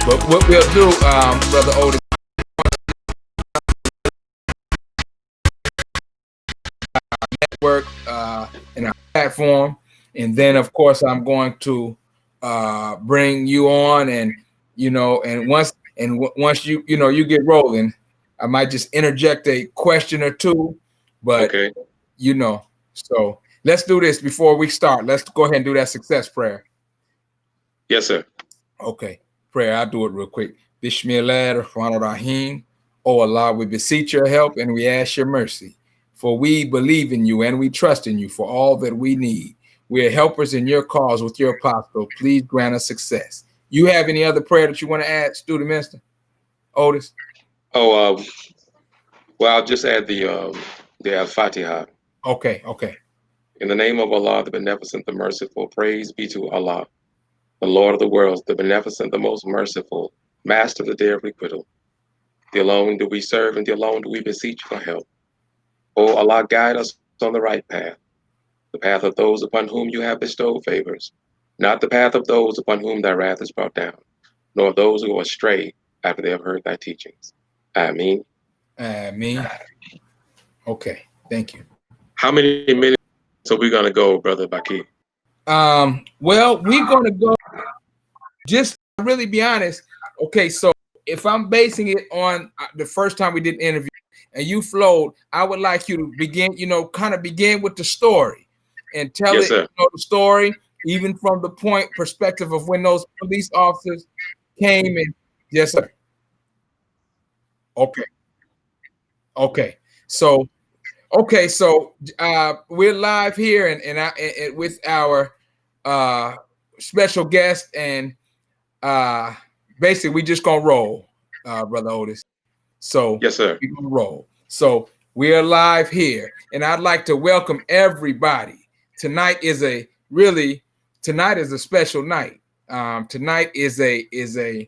But what we'll do, Brother Odis, network in our platform, and then of course I'm going to bring you on, and once you get rolling, I might just interject a question or two, but Okay. So let's do this before we start. Let's go ahead and do that success prayer. Yes, sir. Okay, prayer. I'll do it real quick. Bismillah ar-Rahman ar-Rahim. Oh Allah, we beseech your help and we ask your mercy. For we believe in you and we trust in you for all that we need. We are helpers in your cause with your apostle. Please grant us success. You have any other prayer that you want to add, student minister? Odis? Oh, well, I'll just add the Al-Fatiha. Okay. In the name of Allah, the Beneficent, the Merciful, praise be to Allah, the Lord of the worlds, the Beneficent, the Most Merciful, Master of the Day of Requital. The alone do we serve, and the alone do we beseech for help. O Allah, guide us on the right path, the path of those upon whom you have bestowed favors, not the path of those upon whom thy wrath is brought down, nor of those who go astray after they have heard thy teachings. Ameen. Me. Okay, thank you. How many minutes are we going to go, Brother Baki? Well, we're gonna go just really be honest. Okay, so if I'm basing it on the first time we did an interview and you flowed, I would like you to begin, kind of begin with the story and tell Yes, sir. the story, even from the perspective of when those police officers came in. Yes, sir. Okay. So we're live here and with our special guest, and basically we just gonna roll, Brother Odis. So yes, sir. We're gonna roll. So we're live here, and I'd like to welcome everybody. Tonight is a special night. Tonight is a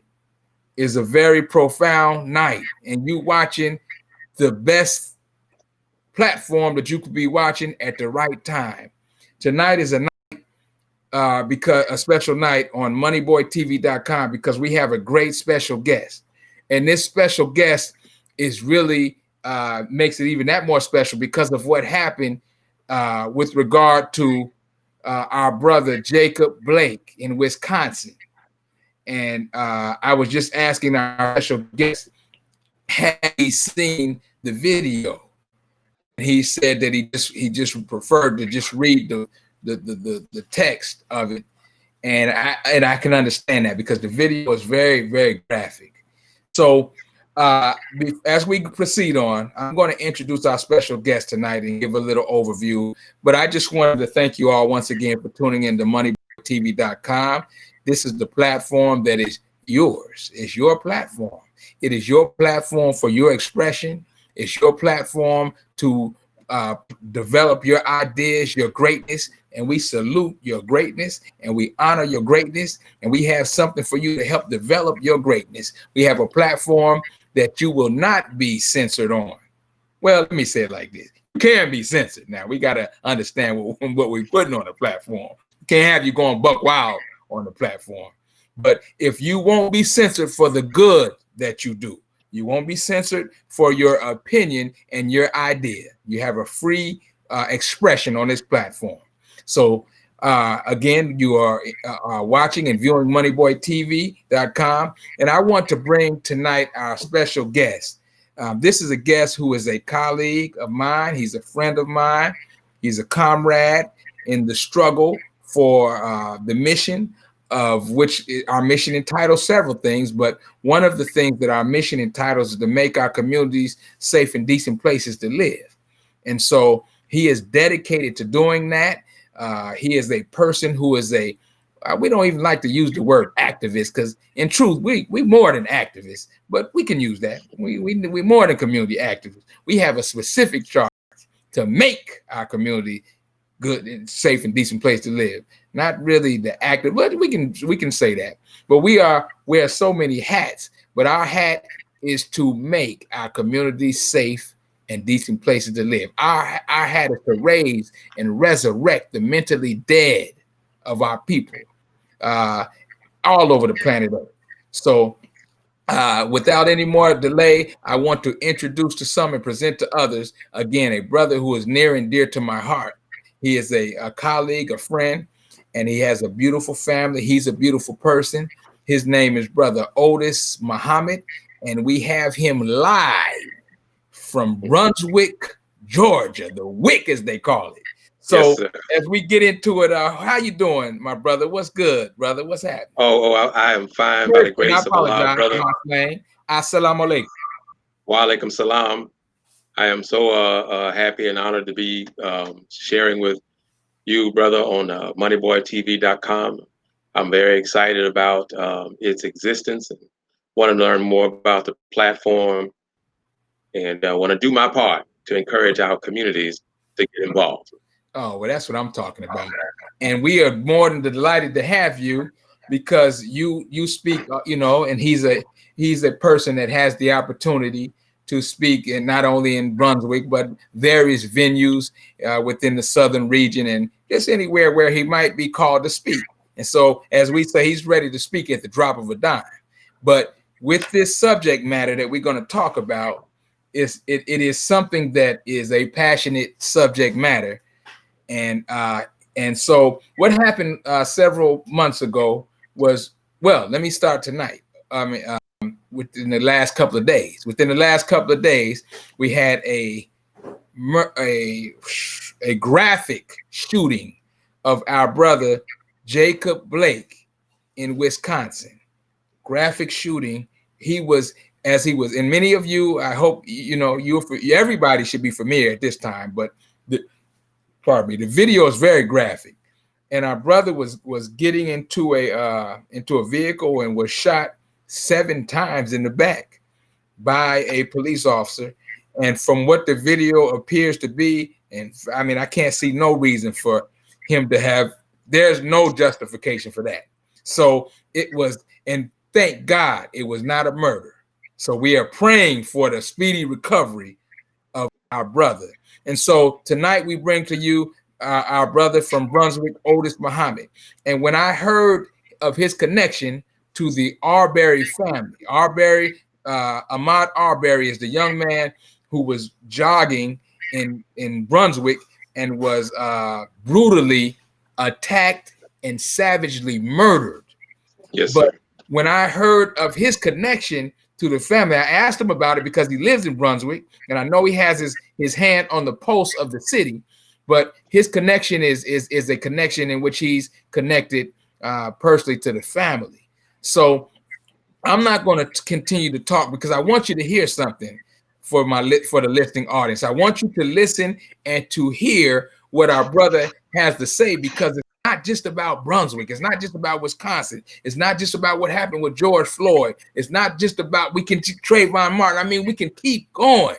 very profound night, and you watching the best platform that you could be watching at the right time. Tonight is a night, because a special night on moneyboytv.com, because we have a great special guest, and this special guest is really makes it even that more special because of what happened with regard to our brother Jacob Blake in Wisconsin. And I was just asking our special guest, had he seen the video? He said that he just preferred to just read the text of it, and I can understand that because the video is very, very graphic. So as we proceed on, I'm going to introduce our special guest tonight and give a little overview. But I just wanted to thank you all once again for tuning in to moneyboytv.com. This is the platform that is yours. It's your platform. It is your platform for your expression. It's your platform to develop your ideas, your greatness, and we salute your greatness and we honor your greatness, and we have something for you to help develop your greatness. We have a platform that you will not be censored on. Well, let me say it like this. You can be censored. Now, we got to understand what we're putting on the platform. We can't have you going buck wild on the platform. But if you won't be censored for the good that you do, you won't be censored for your opinion and your idea. You have a free expression on this platform. So again, you are watching and viewing moneyboytv.com. And I want to bring tonight our special guest. This is a guest who is a colleague of mine. He's a friend of mine. He's a comrade in the struggle for the mission, of which our mission entitles several things, but one of the things that our mission entitles is to make our communities safe and decent places to live. And so he is dedicated to doing that. He is a person who is we don't even like to use the word activist, because in truth, we more than activists, but we can use that. We're more than community activists. We have a specific charge to make our community good and safe and decent place to live. Not really the active, but we can say that. But we wear so many hats, but our hat is to make our community safe and decent places to live. Our hat is to raise and resurrect the mentally dead of our people all over the planet Earth. So Without any more delay, I want to introduce to some and present to others, again, a brother who is near and dear to my heart. He is a colleague, a friend, and he has a beautiful family. He's a beautiful person. His name is Brother Odis Muhammad, and we have him live from Brunswick, Georgia, the Wick as they call it. Yes, So sir. as we get into it, how you doing, my brother? What's good, brother? What's happening? I am fine by the First thing, I grace of Allah, apologize for brother. my slang. Assalamu alaikum. Wa alaikum salam. I am so happy and honored to be sharing with you, brother, on moneyboytv.com. I'm very excited about its existence and want to learn more about the platform and want to do my part to encourage our communities to get involved. Oh, well, that's what I'm talking about. And we are more than delighted to have you because you speak, and he's a person that has the opportunity to speak, and not only in Brunswick but various venues within the southern region and just anywhere where he might be called to speak. And so, as we say, he's ready to speak at the drop of a dime. But with this subject matter that we're going to talk about, it is something that is a passionate subject matter. And so what happened several months ago was, well, let me start tonight. Within the last couple of days, we had a graphic shooting of our brother Jacob Blake in Wisconsin. Graphic shooting. He was, and many of you, I hope everybody should be familiar at this time, but the video is very graphic. And our brother was getting into a vehicle and was shot 7 times in the back by a police officer. And from what the video appears to be, and I mean, I can't see no reason for him to have. There's no justification for that. So it was, and thank God it was not a murder. So we are praying for the speedy recovery of our brother. And so tonight we bring to you our brother from Brunswick, Odis Muhammad. And when I heard of his connection to the Arbery family, Ahmaud Arbery is the young man who was jogging in Brunswick and was brutally attacked and savagely murdered. Yes, But sir. when I heard of his connection to the family, I asked him about it because he lives in Brunswick, and I know he has his hand on the pulse of the city. But his connection is a connection in which he's connected personally to the family. So I'm not going to continue to talk because I want you to hear something for the listening audience. I want you to listen and to hear what our brother has to say, because it's not just about Brunswick. It's not just about Wisconsin. It's not just about what happened with George Floyd. It's not just about Trayvon Martin. I mean, we can keep going.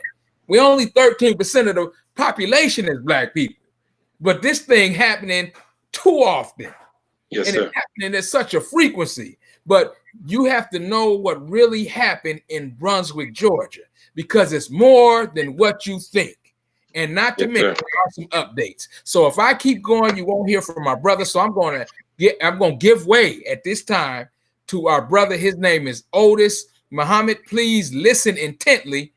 We only 13% of the population is black people, but this thing happening too often. Yes, And sir. it's happening at such a frequency. But you have to know what really happened in Brunswick, Georgia, because it's more than what you think. And not to Yes, mention sir. there are some updates. So if I keep going, you won't hear from my brother. So I'm going to give way at this time to our brother. His name is Odis Muhammad. Please listen intently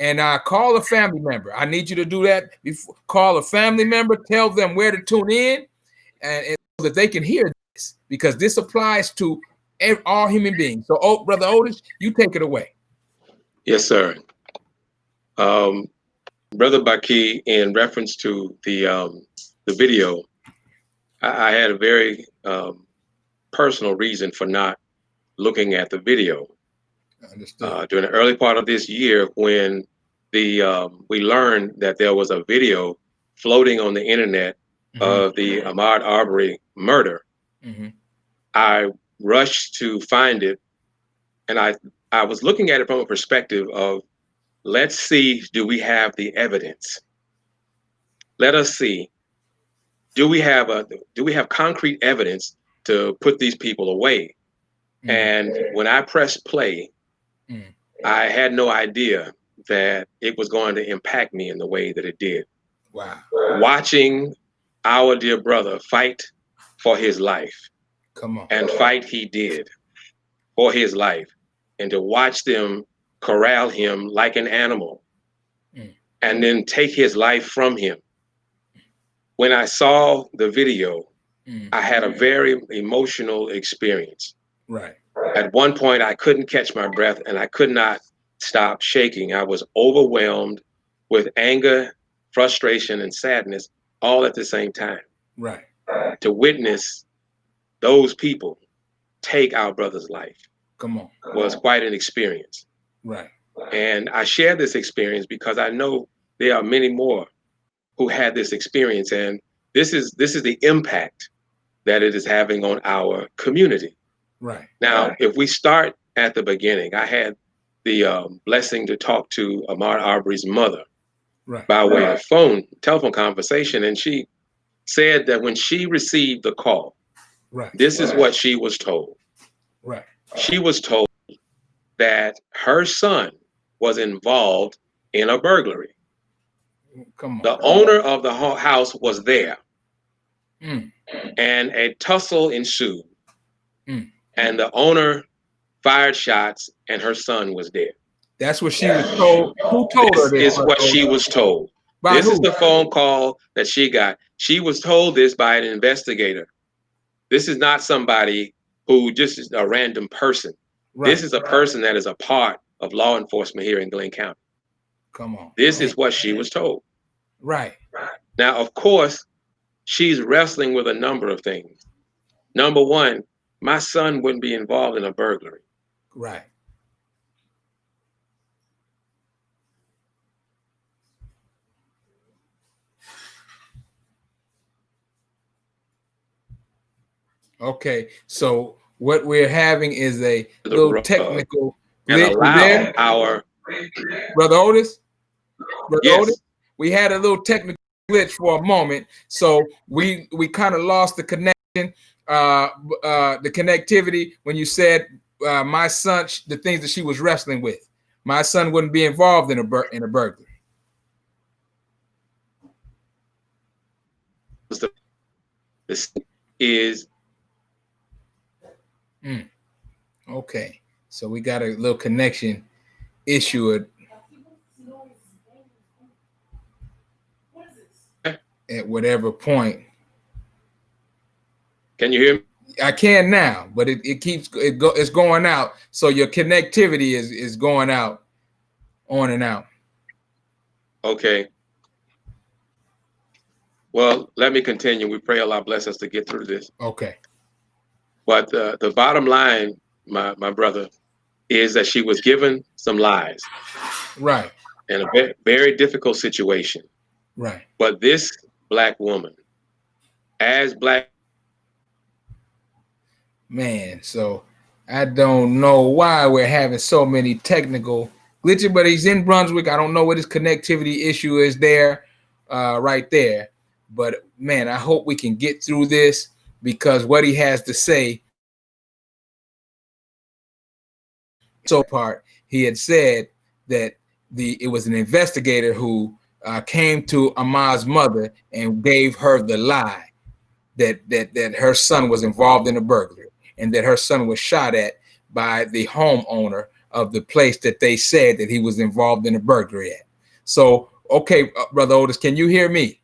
and call a family member. I need you to do that. Call a family member, tell them where to tune in, and so that they can hear this, because this applies to all human beings. So, Brother Odis, you take it away. Yes, sir. Um, Brother Baki, in reference to the video, I had a very personal reason for not looking at the video. Understood. During the early part of this year, when we learned that there was a video floating on the internet of the Ahmaud Arbery murder, I rushed to find it, and I was looking at it from a perspective of, let's see, do we have the evidence? Let us see, do we have concrete evidence to put these people away? And when I pressed play, I had no idea that it was going to impact me in the way that it did. Wow. Watching our dear brother fight for his life, Come on. and fight he did for his life and to watch them corral him like an animal and then take his life from him. When I saw the video, I had a very emotional experience. Right. At one point, I couldn't catch my breath and I could not stop shaking. I was overwhelmed with anger, frustration, and sadness all at the same time. Right. To witness those people take our brother's life Come on. was quite an experience. Right. And I share this experience because I know there are many more who had this experience, and this is the impact that it is having on our community. Right. Now, if we start at the beginning, I had the blessing to talk to Ahmaud Arbery's mother by way of telephone conversation, and she said that when she received the call, this is what she was told. Right. She was told that her son was involved in a burglary. Come on. The owner of the house was there, and a tussle ensued, and the owner fired shots, and her son was dead. That's what she was told. Who told her this? This is what she was told. By this who? is the phone call that she got. She was told this by an investigator. This is not somebody who just is a random person. Right. This is a person that is a part of law enforcement here in Glenn County. Come on. This is what she was told. Right. Now, of course, she's wrestling with a number of things. Number one, my son wouldn't be involved in a burglary. Right. Okay, so what we're having is a little technical glitch. There, our Brother Odis. Brother yes. Odis, we had a little technical glitch for a moment, so we kind of lost the connection, the connectivity when you said my son, the things that she was wrestling with. My son wouldn't be involved in a burglary. This is okay. So we got a little connection issue at whatever point. Can you hear me? I can now, but it's going out. So your connectivity is going out, on and out. Okay. Well, let me continue. We pray Allah bless us to get through this. Okay. But the bottom line, my brother, is that she was given some lies. Right. In a very difficult situation. Right. But this Black woman, as Black. Man, so I don't know why we're having so many technical glitches, but he's in Brunswick. I don't know what his connectivity issue is there, right there. But man, I hope we can get through this, because what he has to say. So part, he had said that it was an investigator who came to Ahmaud's mother and gave her the lie that her son was involved in a burglary, and that her son was shot at by the homeowner of the place that they said that he was involved in a burglary at. So, okay, Brother Odis, can you hear me?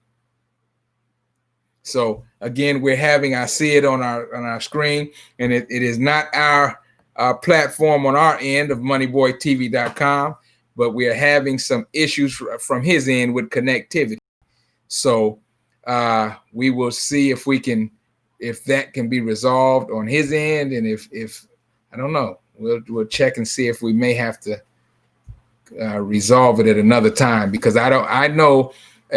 So again, I see it on our screen, and it is not our platform on our end of moneyboytv.com, but we are having some issues from his end with connectivity. So we will see if that can be resolved on his end, and if I don't know, we'll check and see if we may have to resolve it at another time, because I know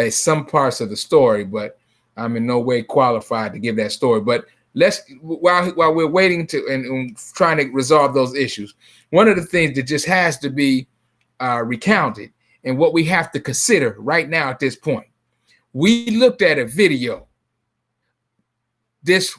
some parts of the story, but I'm in no way qualified to give that story. But while we're waiting and trying to resolve those issues, one of the things that just has to be recounted, and what we have to consider right now at this point, we looked at a video this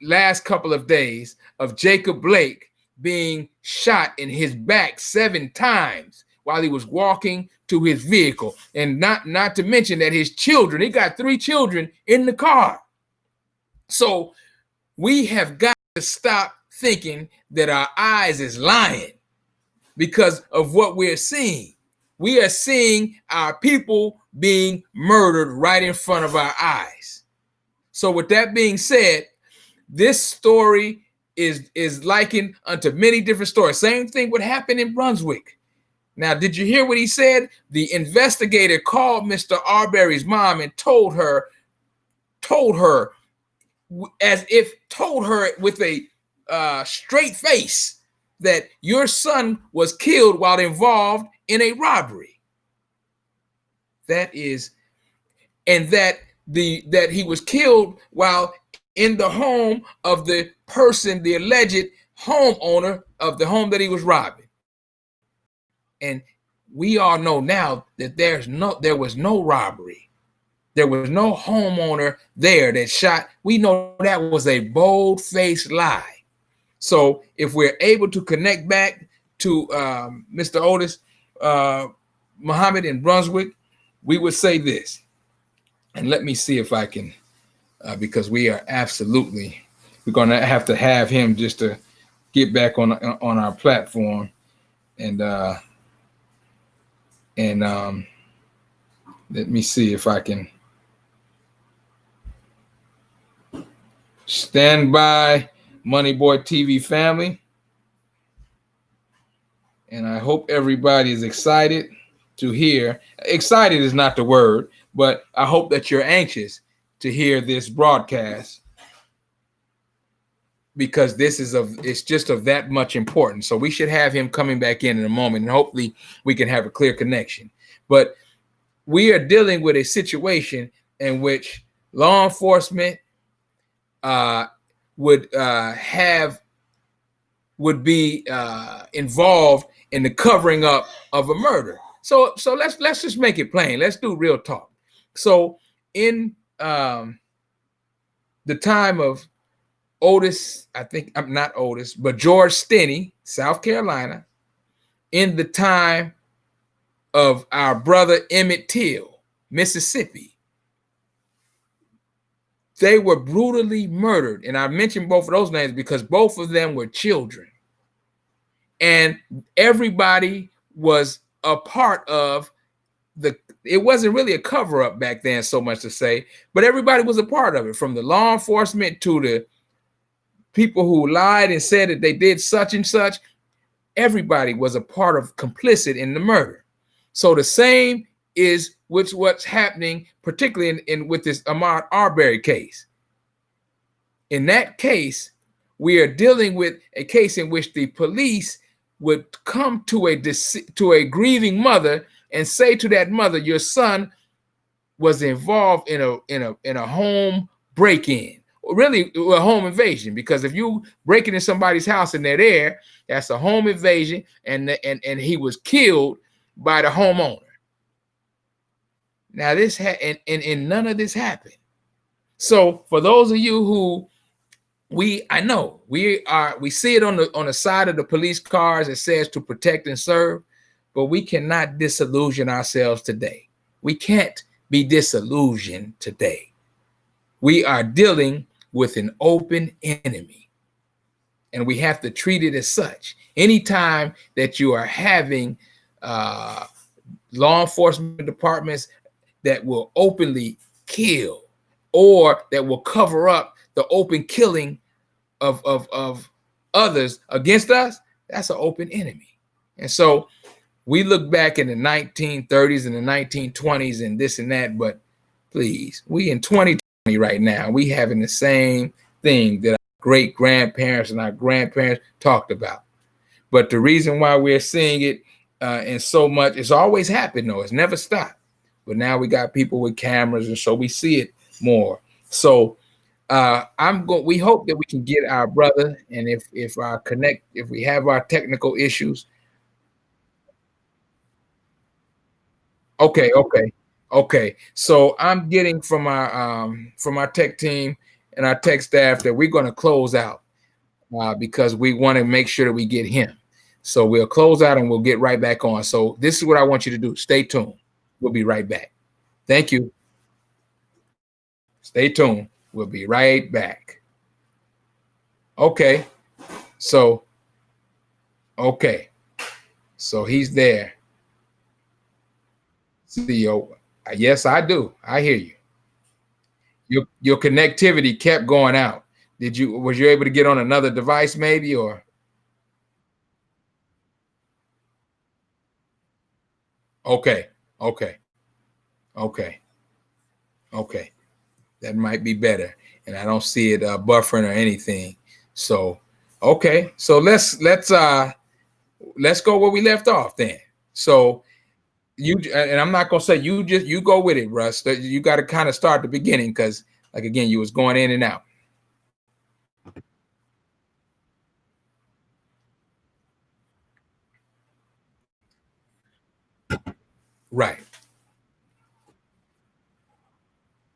last couple of days of Jacob Blake being shot in his back 7 times while he was walking to his vehicle, and not to mention that his children, he got 3 children in the car. So we have got to stop thinking that our eyes is lying. because of what we're seeing. We are seeing our people being murdered right in front of our eyes. So with that being said, this story is likened unto many different stories. Same thing would happen in Brunswick. Now, did you hear what he said? The investigator called Mr. Arbery's mom and told her as if told her with a straight face that your son was killed while involved in a robbery. That is, and that he was killed while in the home of the person, the alleged homeowner of the home that he was robbing. And we all know now that there was no robbery. There was no homeowner there that shot. We know that was a bold-faced lie. So if we're able to connect back to Mr. Odis Muhammad in Brunswick, we would say this. And let me see if I can, because we are absolutely, we're going to have him just to get back on our platform, and let me see if I can stand by, Money Boy TV family. And I hope everybody is excited to hear. Excited is not the word, but I hope that you're anxious to hear this broadcast, because it's just of that much importance. So we should have him coming back in a moment, and hopefully we can have a clear connection. But we are dealing with a situation in which law enforcement would be involved in the covering up of a murder. So let's just make it plain. Let's do real talk. So in the time of Odis, I think I'm not Odis, but George Stinney, South Carolina, in the time of our brother Emmett Till, Mississippi, they were brutally murdered. And I mentioned both of those names because both of them were children. And everybody was a part of it wasn't really a cover-up back then, so much to say, but everybody was a part of it, from the law enforcement to the people who lied and said that they did such and such. Everybody was a part of, complicit in the murder. So the same is what's happening, particularly with this Ahmaud Arbery case. In that case, we are dealing with a case in which the police would come to a grieving mother and say to that mother, your son was involved in a home break-in, really a home invasion, because if you break into somebody's house and they're there, that's a home invasion, and he was killed by the homeowner. Now this and none of this happened. So for those of you who I know we see it on the side of the police cars, it says to protect and serve, but we cannot disillusion ourselves today. We can't be disillusioned today. We are dealing with an open enemy, and we have to treat it as such. Anytime that you are having law enforcement departments that will openly kill or that will cover up the open killing of others against us, that's an open enemy. And so we look back in the 1930s and the 1920s and this and that, but please, we in 2020 right now, we having the same thing that our great grandparents and our grandparents talked about. But the reason why we're seeing it in so much, it's always happened though, it's never stopped. But now we got people with cameras, and so we see it more. So we hope that we can get our brother, and if we have our technical issues. Okay. So I'm getting from our tech team and our tech staff that we're going to close out because we want to make sure that we get him. So we'll close out and we'll get right back on. So this is what I want you to do. Stay tuned. We'll be right back. Thank you. Stay tuned. We'll be right back. Okay. So, okay. So he's there. CEO. Yes, I do. I hear you. Your connectivity kept going out. Was you able to get on another device maybe, or? Okay. Okay. Okay. Okay. That might be better. And I don't see it buffering or anything. So, okay. So let's go where we left off then. So you, and I'm not gonna say you go with it, Russ. You got to kind of start the beginning, because like again, you was going in and out. Right.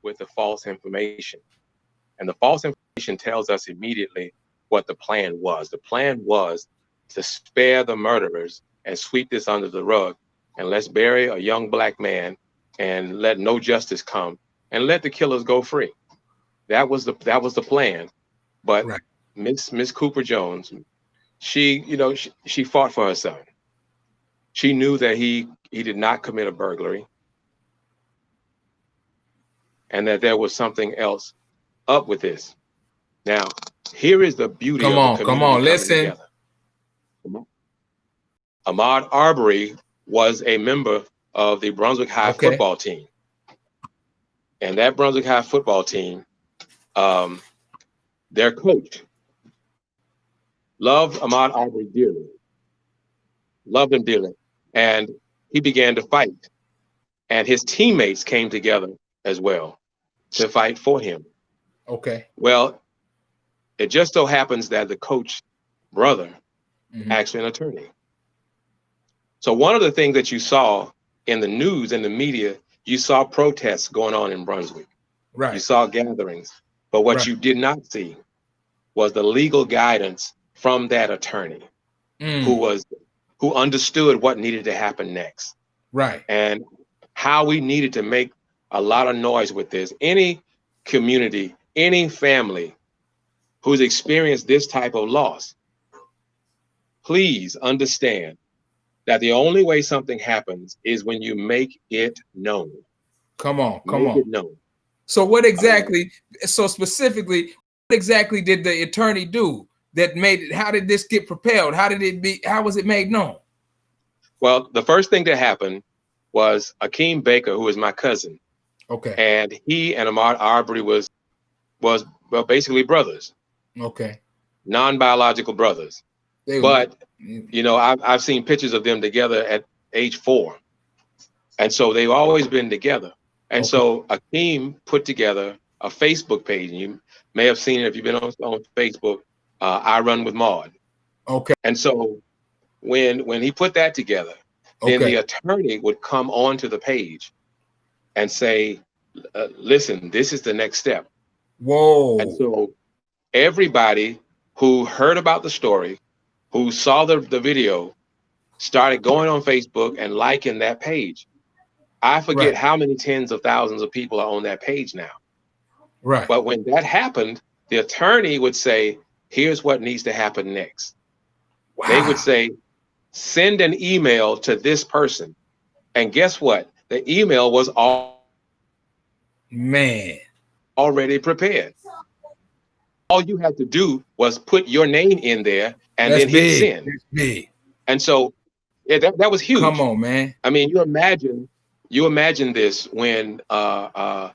With the false information. And the false information tells us immediately what the plan was. The plan was to spare the murderers and sweep this under the rug, and let's bury a young black man and let no justice come and let the killers go free. That was the plan. But right. Miss Cooper Jones, she fought for her son. She knew that he did not commit a burglary, and that there was something else up with this. Now, here is the beauty of the community coming listen. together. Ahmaud Arbery was a member of the Brunswick High football team. And that Brunswick High football team, their coach loved Ahmaud Arbery dearly, loved him dearly. And he began to fight. And his teammates came together as well to fight for him. Okay. Well, it just so happens that the coach's brother actually an attorney. So one of the things that you saw in the news and the media, you saw protests going on in Brunswick. Right. You saw gatherings. But what you did not see was the legal guidance from that attorney who understood what needed to happen next. Right. And how we needed to make a lot of noise with this. Any community, any family who's experienced this type of loss, please understand that the only way something happens is when you make it known. Come on. Make it known. So what exactly, specifically, what exactly did the attorney do that made it? How did this get propelled? How was it made known? Well, the first thing that happened was Akeem Baker, who is my cousin. Okay. And he and Ahmaud Arbery was basically brothers. Okay. Non-biological brothers. But I've seen pictures of them together at age 4. And so they've always been together. And so Akeem put together a Facebook page. And you may have seen it if you've been on Facebook, I Run with Maud. Okay. And so when he put that together, then the attorney would come onto the page and say, listen, this is the next step. Whoa. And so everybody who heard about the story, who saw the video, started going on Facebook and liking that page. I forget how many tens of thousands of people are on that page now. Right. But when that happened, the attorney would say, here's what needs to happen next. Wow. They would say, send an email to this person. And guess what? The email was already prepared. All you had to do was put your name in there and then hit send. That's big. And so that was huge. Come on, man. I mean, you imagine this when the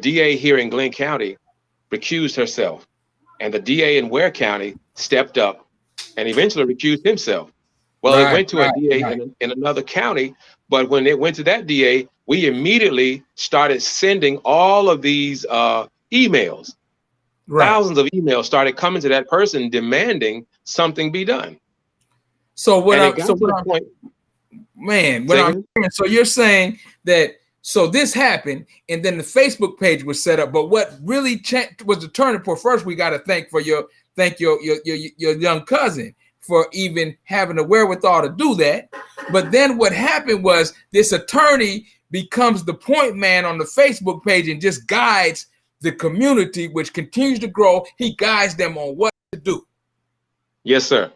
DA here in Glenn County recused herself, and the DA in Ware County stepped up and eventually recused himself. Well, it went to a DA in another county, but when it went to that DA, we immediately started sending all of these emails. Thousands of emails started coming to that person demanding something be done. So you're saying that this happened, and then the Facebook page was set up. But what really was the turning point? First, we got to thank your young cousin for even having the wherewithal to do that. But then what happened was this attorney becomes the point man on the Facebook page and just guides the community, which continues to grow. He guides them on what to do. Yes, sir.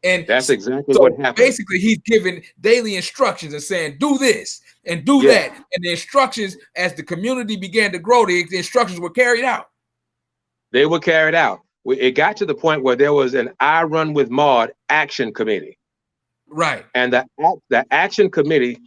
And That's exactly what so happened. basically he's giving daily instructions and saying, do this and do Yeah. that. And the instructions, as the community began to grow, the instructions were carried out. They were carried out. It got to the point where there was an I Run with Maud action committee. Right. And the action committee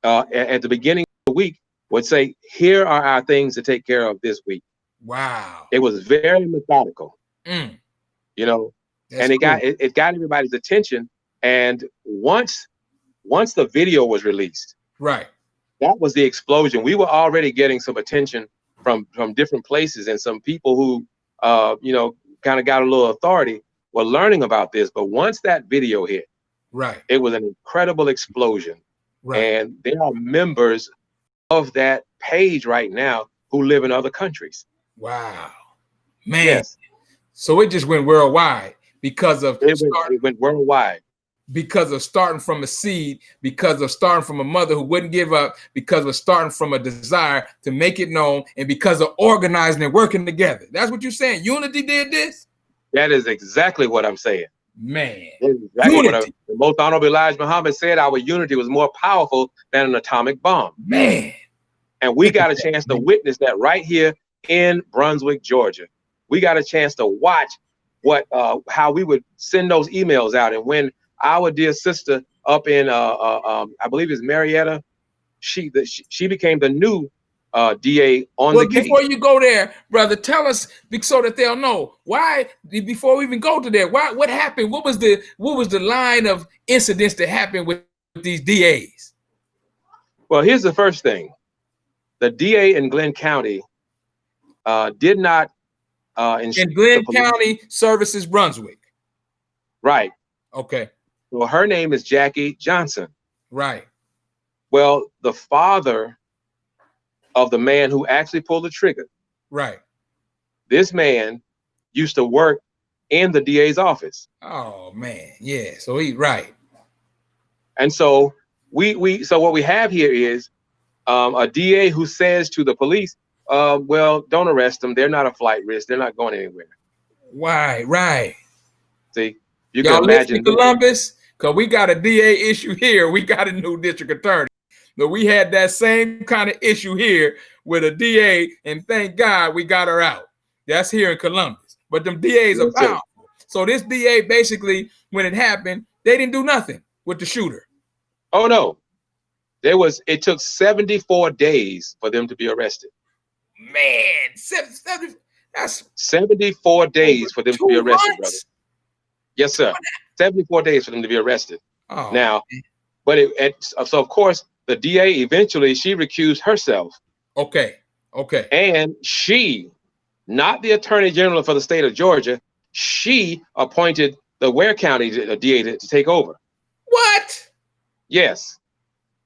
at the beginning of the week would say, here are our things to take care of this week. Wow. It was very methodical, you know, That's and it cool. got everybody's attention. And once the video was released, Right, that was the explosion. We were already getting some attention from different places, and some people who kind of got a little authority were learning about this. But once that video hit, right, it was an incredible explosion. right. And there are members of that page right now who live in other countries. Wow, man. Yes. So it just went worldwide because of it went worldwide. Because of starting from a seed, because of starting from a mother who wouldn't give up, because of starting from a desire to make it known, and because of organizing and working together. That's what you're saying. Unity did this? That is exactly what I'm saying. Man. Exactly what the most honorable Elijah Muhammad said. Our unity was more powerful than an atomic bomb. Man. And we got a chance to witness that right here in Brunswick, Georgia. We got a chance to watch how we would send those emails out. And when our dear sister up in I believe it's Marietta, she became the new DA on the case. Before you go there, brother, tell us so that they'll know why. Before we even go to there, what happened? What was the line of incidents that happened with these DAs? Well, here's the first thing: the DA in Glenn County did not in Glenn County Services, Brunswick. Right. Okay. Well, her name is Jackie Johnson. Right. Well, the father of the man who actually pulled the trigger. Right. This man used to work in the DA's office. Oh man, yeah. So right. And so so what we have here is a DA who says to the police, well, don't arrest them. They're not a flight risk. They're not going anywhere. Right. See, you can imagine Columbus, because we got a DA issue here. We got a new district attorney. But we had that same kind of issue here with a DA, and thank God we got her out. That's here in Columbus. But them DAs are powerful. So this DA basically, when it happened, they didn't do nothing with the shooter. Oh no. It took 74 days for them to be arrested. Man, that's 74 days for them to be arrested, brother. Yes, sir. 74 days for them to be arrested. Oh, now, but so of course the DA eventually she recused herself. Okay. And she, not the Attorney General for the state of Georgia, she appointed the Ware County DA to take over. What? Yes.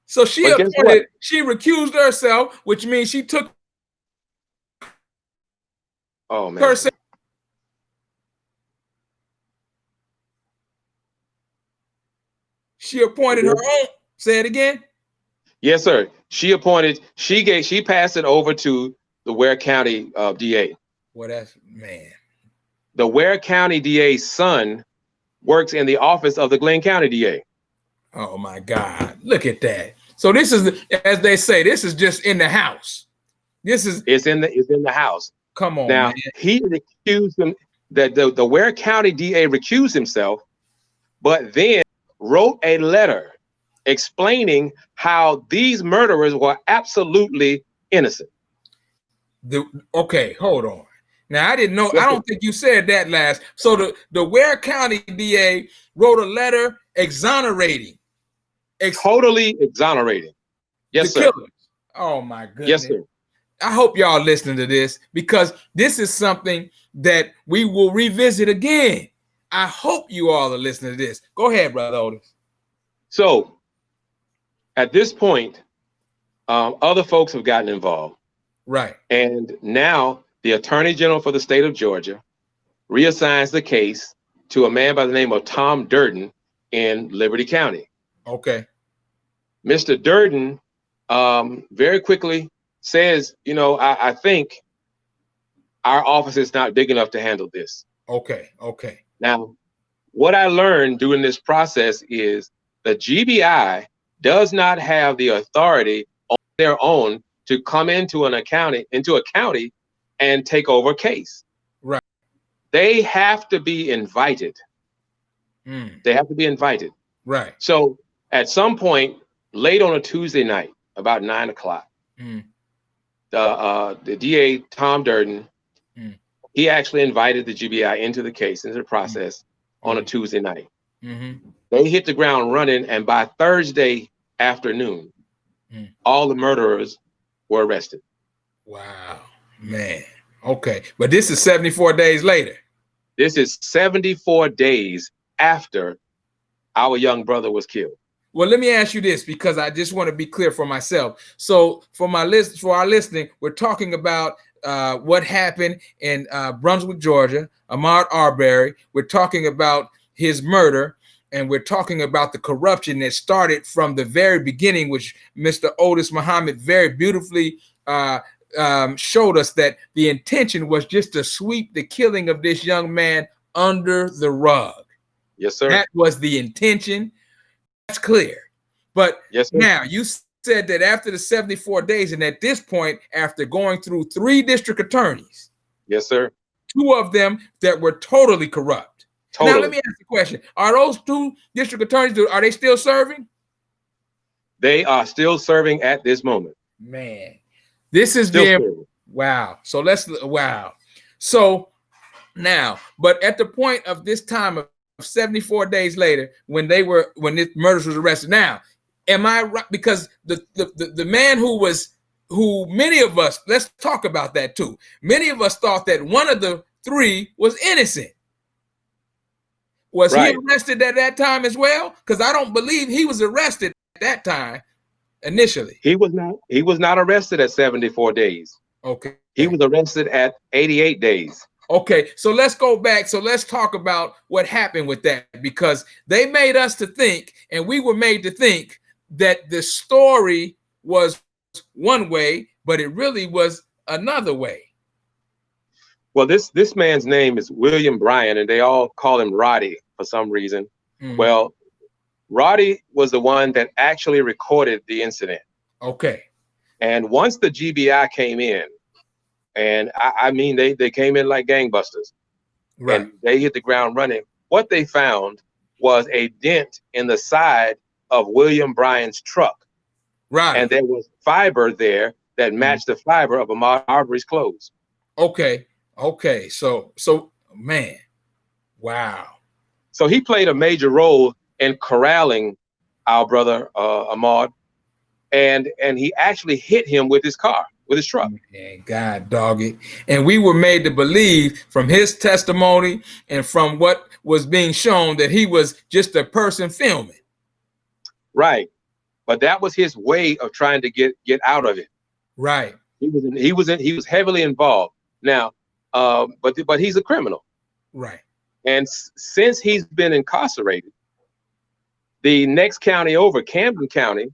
So she recused herself, which means she took herself. She appointed her own. Say it again. Yes, sir. She passed it over to the Ware County DA. Well, that's man. The Ware County DA's son works in the office of the Glenn County DA. Oh my God! Look at that. So this is, as they say, this is just in the house. It's in the house. Come on, now, man. He recused him. That the Ware County DA recused himself, but then wrote a letter explaining how these murderers were absolutely innocent. Okay, hold on. Now I didn't know. I don't think you said that last. So the Ware County DA wrote a letter exonerating. Totally exonerating. Yes, sir. Killers. Oh my goodness. Yes, sir. I hope y'all listening to this, because this is something that we will revisit again. I hope you all are listening to this. Go ahead, Brother Odis. So at this point, other folks have gotten involved. Right. And now the Attorney General for the state of Georgia reassigns the case to a man by the name of Tom Durden in Liberty County. Okay. Mr. Durden very quickly says, I think our office is not big enough to handle this. Okay. Now, what I learned during this process is the GBI does not have the authority on their own to come into a county and take over a case. Right. They have to be invited. They have to be invited. Right. So at some point late on a Tuesday night, about 9 o'clock, the DA Tom Durden, he actually invited the GBI into the case, into the process on a Tuesday night. They hit the ground running, and by Thursday afternoon, all the murderers were arrested. Wow, man. Okay, but this is 74 days later. This is 74 days after our young brother was killed. Well, let me ask you this, because I just want to be clear for myself. So for our listening, we're talking about what happened in Brunswick, Georgia, Ahmaud Arbery. We're talking about his murder, and we're talking about the corruption that started from the very beginning, which Mr. Odis Muhammad very beautifully showed us that the intention was just to sweep the killing of this young man under the rug. Yes, sir. That was the intention. That's clear. But yes, now you said that after the 74 days, and at this point, after going through 3 district attorneys, yes, sir, 2 of them that were totally corrupt. Totally. Now let me ask you a question: are those 2 district attorneys, are they still serving? They are still serving at this moment. Man, this is the wow. So So now, but at the point of this time of 74 days later, when this murders was arrested. Now, am I right? Because the man who many of us, let's talk about that too. Many of us thought that one of the 3 was innocent. Was he arrested at that time as well? Because I don't believe he was arrested at that time initially. He was not arrested at 74 days. Okay. He was arrested at 88 days. Okay, so let's go back. So let's talk about what happened with that, because they made us to think, and we were made to think, that the story was one way, but it really was another way. Well, this man's name is William Bryan, and they all call him Roddy for some reason. Well, Roddy was the one that actually recorded the incident. Okay. And once the GBI came in, and I mean, they came in like gangbusters, right? And they hit the ground running. What they found was a dent in the side of William Bryan's truck, right? And there was fiber there that matched the fiber of Ahmaud Arbery's clothes. Okay. So man, wow. So he played a major role in corralling our brother Ahmaud, and he actually hit him with his car. With his truck. Man, God dog it. And we were made to believe from his testimony and from what was being shown that he was just a person filming. Right. But that was his way of trying to get out of it. Right. He was heavily involved. Now, but he's a criminal. Right. And since he's been incarcerated, the next county over, Camden County,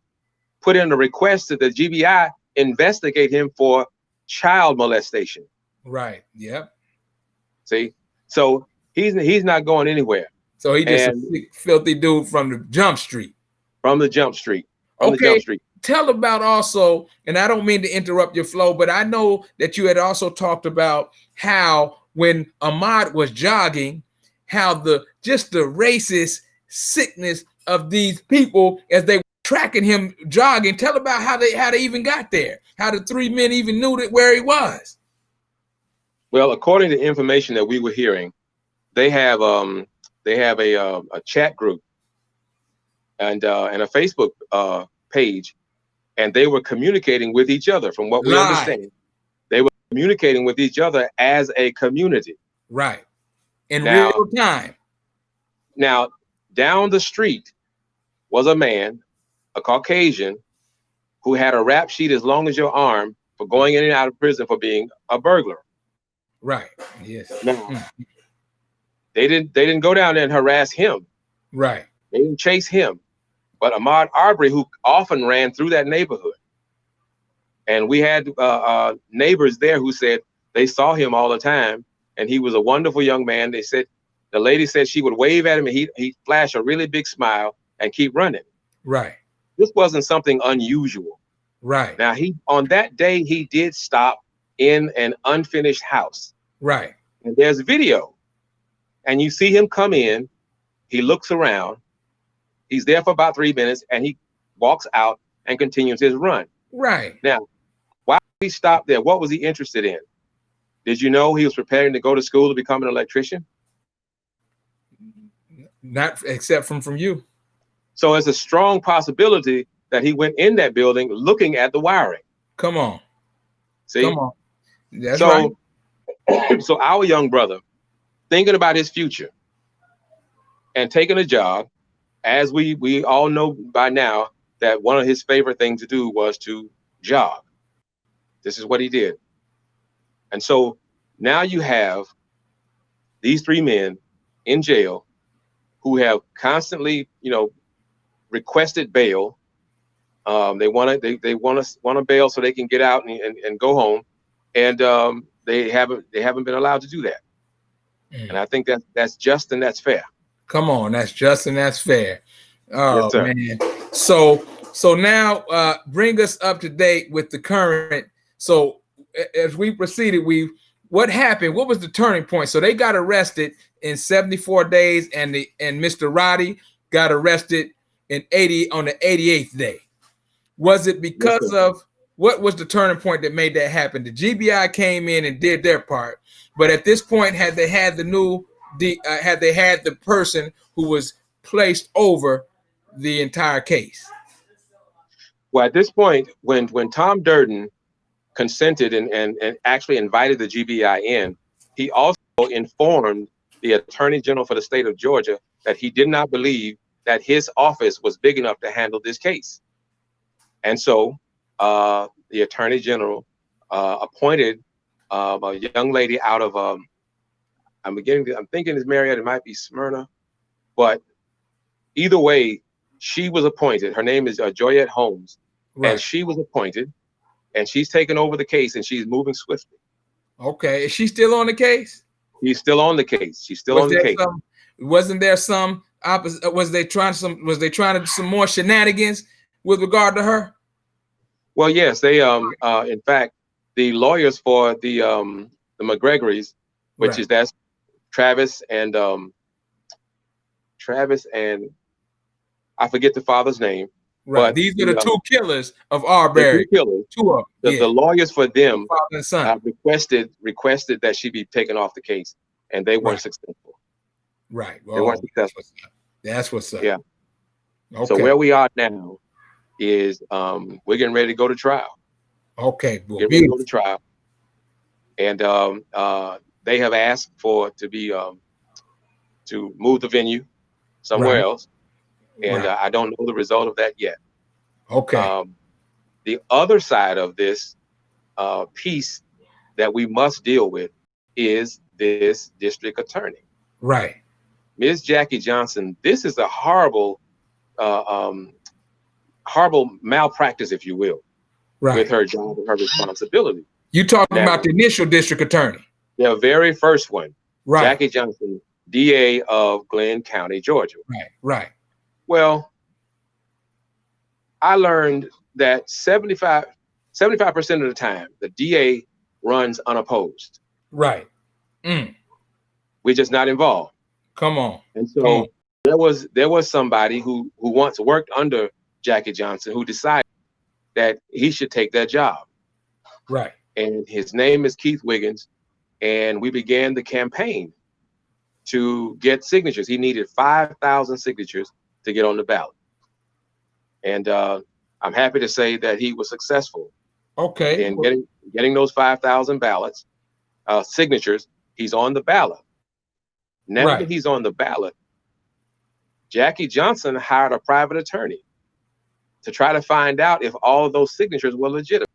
put in a request to the GBI investigate him for child molestation. Right. Yep. See, so he's not going anywhere. So he just a sick, filthy dude from the jump street. From the jump street. Tell about also, and I don't mean to interrupt your flow, but I know that you had also talked about how when Ahmaud was jogging, how the racist sickness of these people as they tracking him jogging. Tell about how they even got there, how the 3 men even knew where he was. Well, according to information that we were hearing, they have a chat group and a Facebook page, and they were communicating with each other. From what we understand, they were communicating with each other as a community. Right. In real time. Now, down the street was a man, a Caucasian, who had a rap sheet as long as your arm for going in and out of prison for being a burglar. Right. Yes. Now, they didn't go down there and harass him. Right. They didn't chase him. But Ahmaud Arbery, who often ran through that neighborhood, and we had neighbors there who said they saw him all the time, and he was a wonderful young man. They said The lady said she would wave at him and he'd flash a really big smile and keep running. Right. This wasn't something unusual. Right. Now, on that day, he did stop in an unfinished house. Right. And there's video. And you see him come in. He looks around. He's there for about 3 minutes, and he walks out and continues his run. Right. Now, why did he stop there? What was he interested in? Did you know he was preparing to go to school to become an electrician? Not except from you. So it's a strong possibility that he went in that building looking at the wiring. Come on. See? Come on. That's right. So our young brother, thinking about his future and taking a job, as we all know by now that one of his favorite things to do was to jog. This is what he did. And so now you have these 3 men in jail who have constantly, requested bail. They want a bail so they can get out and go home, and they haven't been allowed to do that. And I think that's just and that's fair. Come on, that's just and that's fair. Oh, yes, man. So now bring us up to date with the current. So as we proceeded, what happened? What was the turning point? So they got arrested in 74 days, and Mr. Roddy got arrested on the 88th day. Was it because of what was the turning point that made that happen? The GBI came in and did their part, but at this point, had they had the person who was placed over the entire case? Well, at this point, when Tom Durden consented and actually invited the GBI in, he also informed the Attorney General for the state of Georgia that he did not believe that his office was big enough to handle this case. And so the Attorney General appointed a young lady out of I'm thinking it's Marietta, it might be Smyrna, but either way, she was appointed. Her name is Joyette Holmes, right. And she was appointed, and she's taken over the case, and she's moving swiftly. Okay, is she still on the case? She's still on the case. She's still on the case. Wasn't there some opposite? Was they trying to some more shenanigans with regard to her? Well, yes, they in fact, the lawyers for the McGregorys, which is that's Travis and I forget the father's name. Right. But these are the 2 killers of Arbery. The 2 killers. 2 of them. The lawyers for them requested that she be taken off the case, and they weren't successful. Right. Well, they weren't successful. That's what's up. Yeah. Okay. So where we are now is we're getting ready to go to trial. Okay. Well, getting ready to go to trial, and they have asked to move the venue somewhere else. And I don't know the result of that yet. Okay. The other side of this piece that we must deal with is this district attorney. Right. Ms. Jackie Johnson, this is a horrible malpractice, if you will, with her job and her responsibility. You talking about the initial district attorney? The very first one. Right. Jackie Johnson, DA of Glenn County, Georgia. Right. Well, I learned that 75% of the time, the DA runs unopposed. Right. We're just not involved. Come on. And so there was somebody who once worked under Jackie Johnson who decided that he should take that job. Right. And his name is Keith Wiggins. And we began the campaign to get signatures. He needed 5,000 signatures to get on the ballot. And I'm happy to say that he was successful. Okay. In getting those 5,000 signatures. He's on the ballot. Now that he's on the ballot, Jackie Johnson hired a private attorney to try to find out if all of those signatures were legitimate.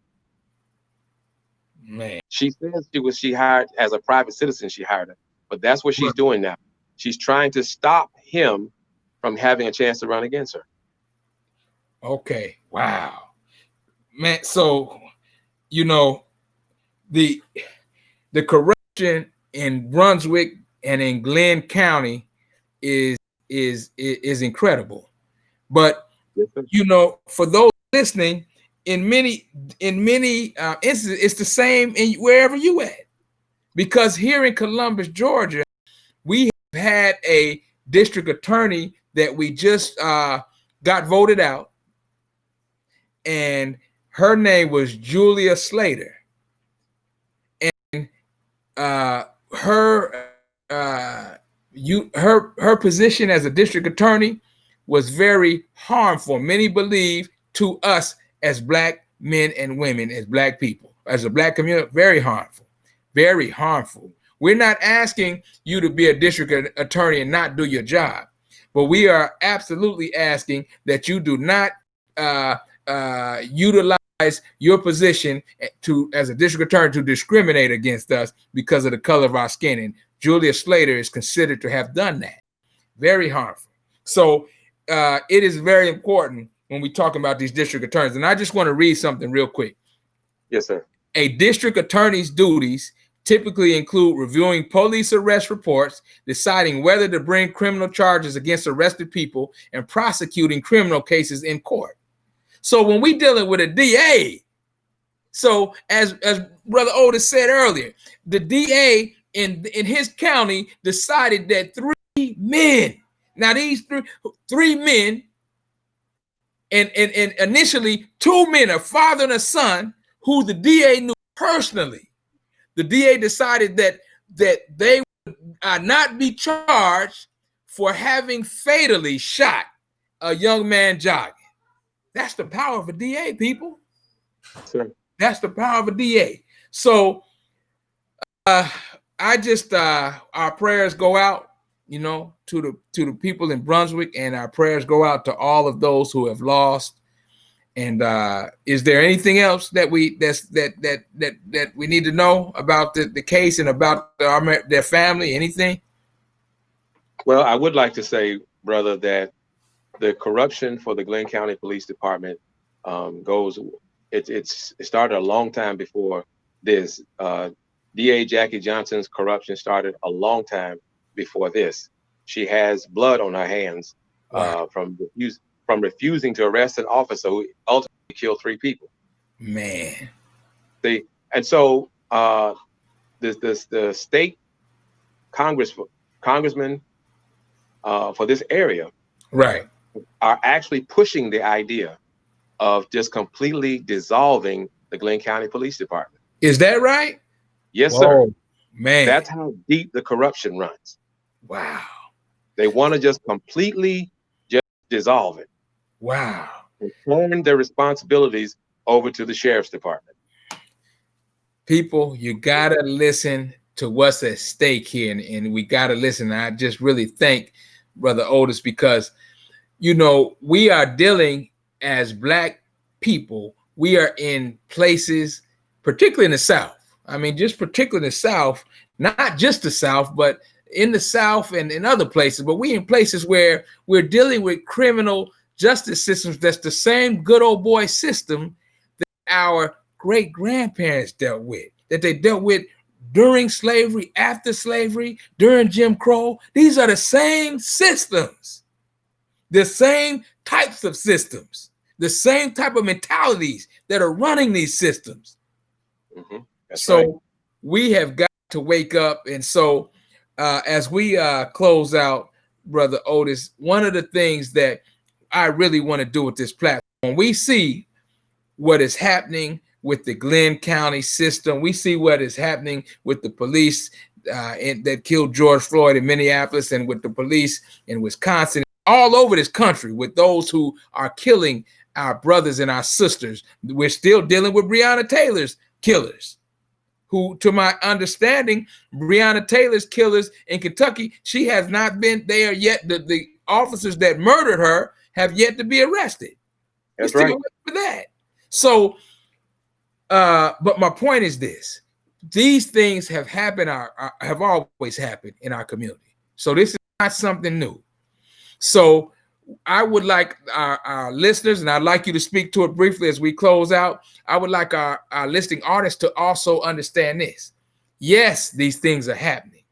Man. She says she hired as a private citizen, she hired her, but that's what she's doing now. She's trying to stop him from having a chance to run against her. Okay. Wow. Man, so the corruption in Brunswick and in Glenn County is incredible. But Yes, you know, for those listening, in many instances, it's the same in wherever you at. Because here in Columbus, Georgia, we have had a district attorney that we just got voted out, and her name was Julia Slater, and her her position as a district attorney was very harmful. Many believe to us as black men and women, as black people, as a black community, very harmful, very harmful. We're not asking you to be a district attorney and not do your job, but we are absolutely asking that you do not utilize your position as a district attorney to discriminate against us because of the color of our skin. And Julia Slater is considered to have done that. Very harmful. So it is very important when we talk about these district attorneys. And I just want to read something real quick. Yes, sir. A district attorney's duties typically include reviewing police arrest reports, deciding whether to bring criminal charges against arrested people, and prosecuting criminal cases in court. So when we dealing with a DA, so as Brother Odis said earlier, the DA in his county decided that 3 men, now these three men, and initially 2 men, a father and a son, who the DA knew personally. The DA decided that they would not be charged for having fatally shot a young man jogging. That's the power of a DA, people. Sure. That's the power of a DA. So I just our prayers go out, you know, to the people in Brunswick, and our prayers go out to all of those who have lost. And is there anything else that we need to know about the case and about their family? Anything? Well, I would like to say, brother, that the corruption for the Glenn County Police Department it started a long time before this. DA Jackie Johnson's corruption started a long time before this. She has blood on her hands from refusing to arrest an officer who ultimately killed 3 people. Man. And so the state congressman for this area, right, are actually pushing the idea of just completely dissolving the Glenn County Police Department. Is that right? Yes, sir. Man. That's how deep the corruption runs. Wow. They want to just completely just dissolve it. Wow. And turn their responsibilities over to the sheriff's department. People, you got to listen to what's at stake here. And we got to listen. I just really thank Brother Odis, because, you know, we are dealing as black people. We are in places, particularly in the South. I mean, just particularly in the South, not just the South, but in the South and in other places. But we in places where we're dealing with criminal justice systems that's the same good old boy system that our great grandparents dealt with, that they dealt with during slavery, after slavery, during Jim Crow. These are the same systems, the same types of systems, the same type of mentalities that are running these systems. Mm-hmm. So right. We have got to wake up. And so as we close out, Brother Odis, one of the things that I really want to do with this platform, we see what is happening with the Glenn County system. We see what is happening with the police that killed George Floyd in Minneapolis, and with the police in Wisconsin, all over this country, with those who are killing our brothers and our sisters. We're still dealing with Breonna Taylor's killers, who, to my understanding, Breonna Taylor's killers in Kentucky, she has not been there yet. The officers that murdered her have yet to be arrested. That's right. For that. So, but my point is this: these things have happened, have always happened in our community. So this is not something new. So I would like our listeners, and I'd like you to speak to it briefly as we close out. I would like our listening artists to also understand this. Yes, these things are happening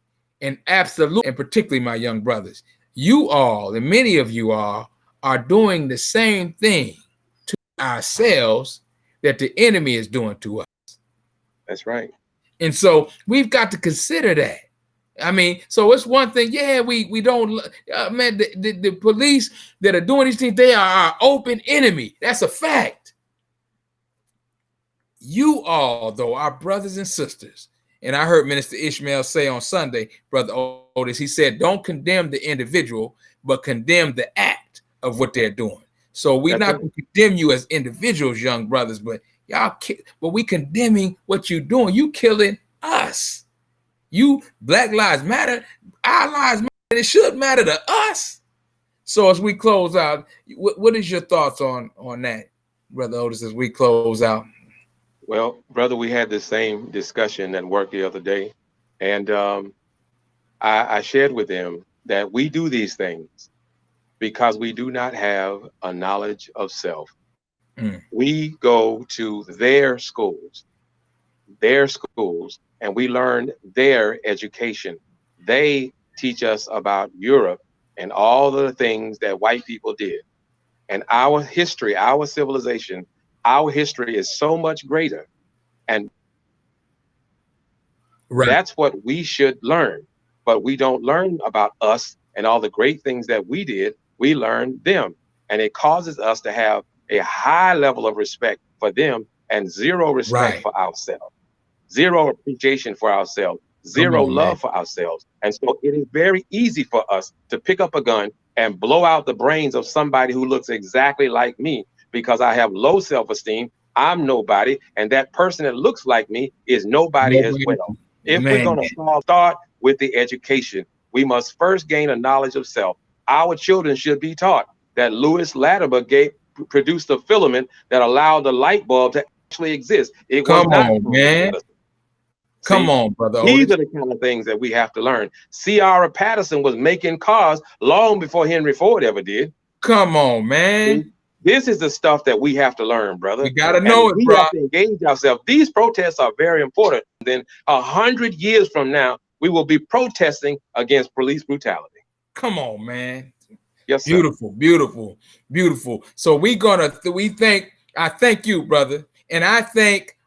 And absolutely, and particularly my young brothers, you all, and many of you all, are doing the same thing to ourselves that the enemy is doing to us. That's right. And so we've got to consider that. I mean, so it's one thing, yeah, we don't, man, the police that are doing these things, they are our open enemy. That's a fact. You all, though, our brothers and sisters, and I heard Minister Ishmael say on Sunday, Brother Odis, he said, don't condemn the individual, but condemn the act of what they're doing. So we're not going to condemn you as individuals, young brothers, but we condemning what you're doing. You killing us. You, Black Lives Matter, our lives matter, and it should matter to us. So as we close out, what is your thoughts on that, Brother Odis, as we close out? Well, brother, we had the same discussion at work the other day, and I shared with them that we do these things because we do not have a knowledge of self. We go to their schools, and we learn their education. They teach us about Europe and all the things that white people did. And our history, our civilization, our history is so much greater. And that's what we should learn. But we don't learn about us and all the great things that we did. We learn them. And it causes us to have a high level of respect for them and zero respect for ourselves, zero appreciation for ourselves, zero love for ourselves. And so it is very easy for us to pick up a gun and blow out the brains of somebody who looks exactly like me because I have low self-esteem. I'm nobody. And that person that looks like me is nobody as well. If we're going to start with the education, we must first gain a knowledge of self. Our children should be taught that Lewis Latimer produced a filament that allowed the light bulb to actually exist. It was not man. Come on, brother. These are the kind of things that we have to learn. Ciara Patterson was making cars long before Henry Ford ever did. Come on, man. See? This is the stuff that we have to learn, brother. We gotta know it, we have to engage ourselves. These protests are very important. Then 100 years from now, we will be protesting against police brutality. Come on, man. Yes, sir. Beautiful, beautiful, beautiful. So I thank you, brother, and I thank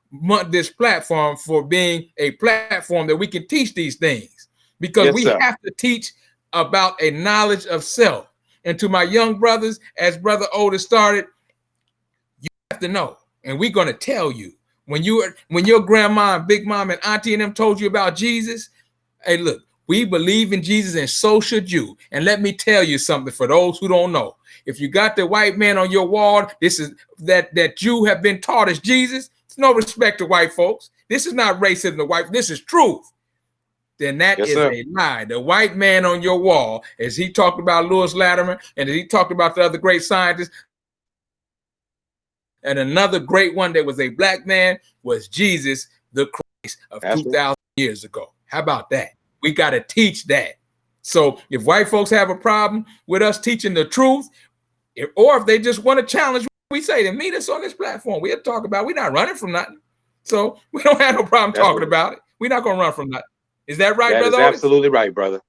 this platform for being a platform that we can teach these things, because we have to teach about a knowledge of self. And to my young brothers, as Brother Odis started, you have to know, and we're going to tell you, when your grandma and big mom and auntie and them told you about Jesus, hey, look, we believe in Jesus, and so should you. And let me tell you something for those who don't know. If you got the white man on your wall, this is that you have been taught as Jesus. It's no respect to white folks. This is not racism to white. This is truth. Then that is a lie. The white man on your wall, as he talked about Lewis Latimer, and as he talked about the other great scientists, and another great one that was a black man was Jesus, the Christ of 2,000 years ago. How about that? We got to teach that. So if white folks have a problem with us teaching the truth, or if they just want to challenge, we say to meet us on this platform. We'll talk about it. We're not running from nothing. So we don't have no problem talking about it. We're not going to run from nothing. Is that right, brother? That is absolutely right, brother.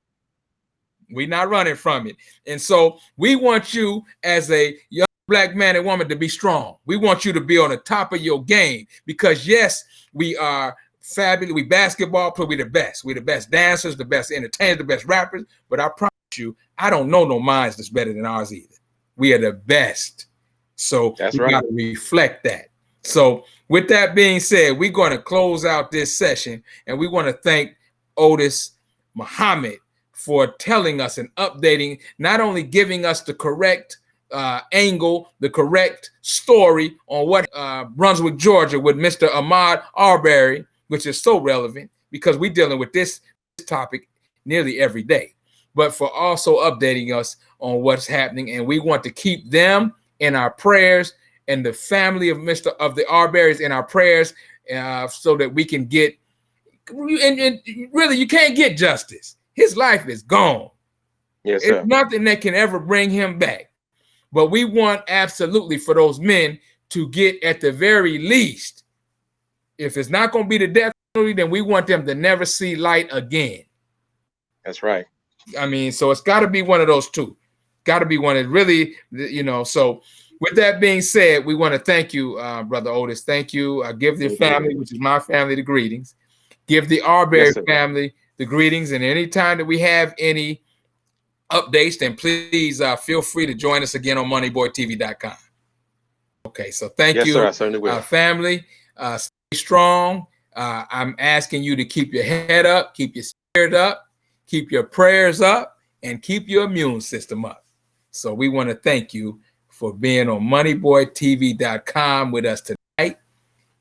We're not running from it. And so we want you as a young black man and woman to be strong. We want you to be on the top of your game, because yes, we are fabulous. We basketball players. We're the best. We're the best dancers, the best entertainers, the best rappers. But I promise you, I don't know no minds that's better than ours either. We are the best. So we got to reflect that. So with that being said, we're going to close out this session, and we want to thank Odis Muhammad for telling us and updating, not only giving us the correct angle, the correct story on what Brunswick, Georgia, with Mr. Ahmaud Arbery, which is so relevant because we're dealing with this topic nearly every day, but for also updating us on what's happening. And we want to keep them in our prayers, and the family of the Arbery's in our prayers, so that we can get, and really, you can't get justice. His life is gone. Yes, sir. It's nothing that can ever bring him back. But we want absolutely for those men to get, at the very least, if it's not going to be the death penalty, then we want them to never see light again. That's right. I mean, so it's got to be one of those two. Got to be one that really, So with that being said, we want to thank you, Brother Odis. Thank you. Give the family, which is my family, the greetings. Give the Arbery family the greetings. And anytime that we have any updates, then please feel free to join us again on moneyboytv.com. Okay, so thank you, sir, I certainly will. Family. Stay strong. I'm asking you to keep your head up, keep your spirit up, keep your prayers up, and keep your immune system up. So we want to thank you for being on moneyboytv.com with us tonight.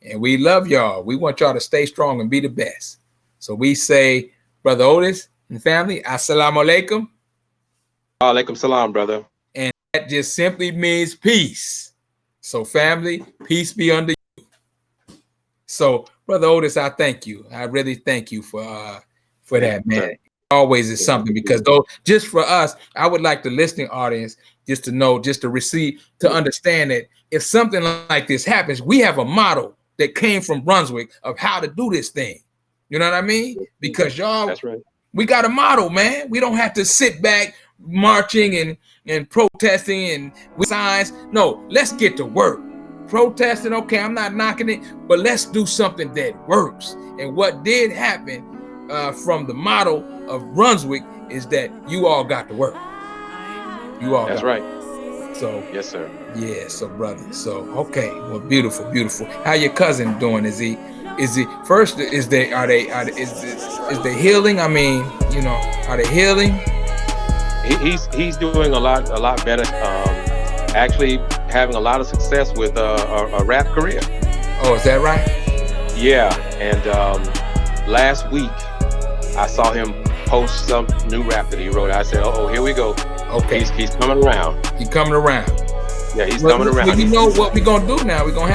And we love y'all. We want y'all to stay strong and be the best. So we say, Brother Odis and family, assalamu alaikum. Alaikum salam, brother. And that just simply means peace. So family, peace be unto you. So Brother Odis, I thank you. I really thank you for that, man. Sir. Always is something, because though just for us, I would like the listening audience just to know, just to receive, to understand that if something like this happens, we have a model that came from Brunswick of how to do this thing. You know what I mean? Because y'all, that's right. We got a model, man. We don't have to sit back marching and protesting and with signs. No, let's get to work. Protesting, okay, I'm not knocking it, but let's do something that works. And what did happen from the model of Brunswick is that you all got to work. You all. That's right. So yes, sir. Yeah, so brother. So okay, well, beautiful, beautiful. How your cousin doing? Is he first? Is they healing? I mean, are they healing? He's doing a lot better. Actually, having a lot of success with a rap career. Oh, is that right? Yeah, and last week I saw him post some new rap that he wrote. I said, "Oh, here we go." Okay, he's coming around. He's coming around. Yeah, he's coming around. Well, you know what we're gonna do now? We're gonna